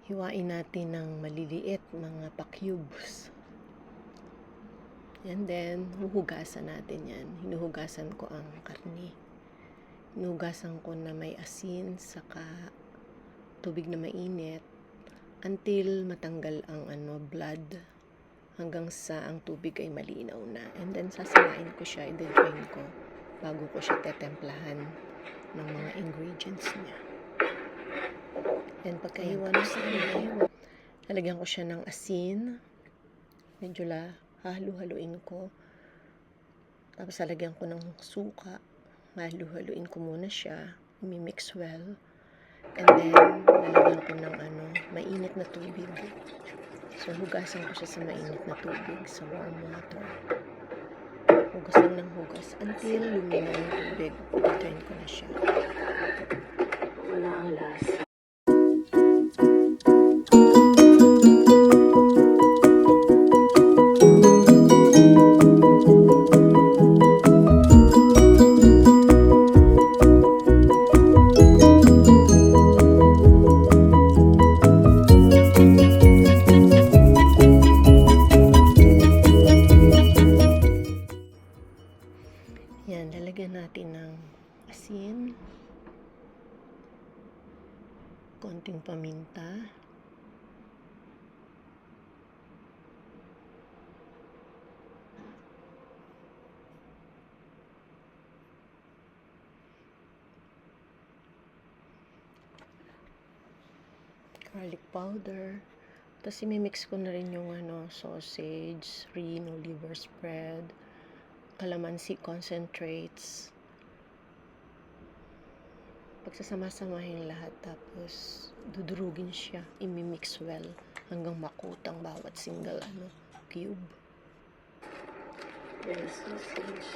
hiwain natin ng maliliit mga pa-cubes. And then, huhugasan natin yan. Hinuhugasan ko ang karne. Hinuhugasan ko na may asin, saka tubig na mainit, until matanggal ang blood, hanggang sa ang tubig ay malinaw na. And then, sasalain ko siya, i-drain ko, bago ko siya tetemplahan ng mga ingredients niya. And pagkahiwa na sa kanila, lalagyan ko siya ng asin, medyo halu-haluin ko, tapos lalagyan ko ng suka, halu-haluin ko muna siya, i-mix well, and then lalagyan ko ng mainit na tubig. So hugasan ko siya sa mainit na tubig, sa warm water. Hugas lang ng hugas until luminaw yung tubig. I-drain ko na siya. Wala ang lasa. Yan, lalagyan natin ng asin, konting paminta, garlic powder, tapos imimix ko na rin yung sausage, reno, liver spread, calamansi concentrates. Pagsasama-samahin lahat, tapos dudurugin siya, imimix well hanggang makutang bawat single cube. There's sausage.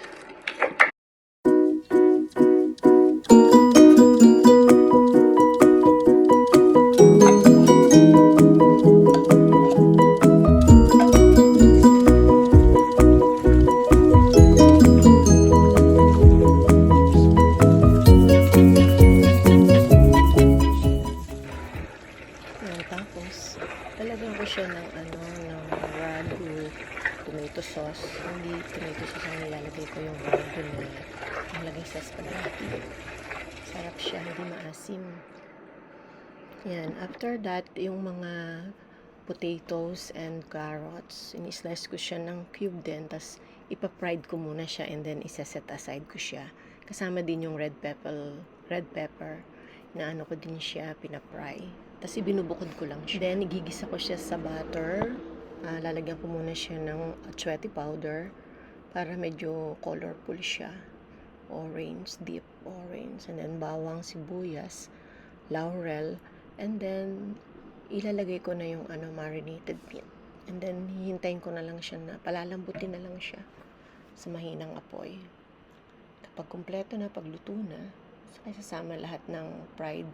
Tapos, lalagyan ko siya ng ragu tomato sauce. Hindi tomato sauce ang nilalagay ko, yung ragu na nilagay sa spaghetti. Sarap siya, hindi maasim. Yan, after that, yung mga potatoes and carrots, ini-slice ko siya ng cube din, tas ipa-fried ko muna siya, and then isa-set aside ko siya. Kasama din yung red pepper na ko din siya, pinapry. Tapos ibinubukod ko lang siya. Then, igigisa ko siya sa butter. Lalagyan ko muna siya ng achuete powder para medyo colorful siya. Orange, deep orange. And then, bawang, sibuyas, laurel. And then, ilalagay ko na yung marinated meat. And then, hihintayin ko na lang siya na, palalambutin na lang siya sa mahinang apoy. Kapag kumpleto na, pagluto na, saka sasama lahat ng fried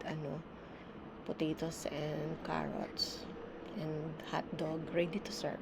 potatoes and carrots and hot dog, ready to serve.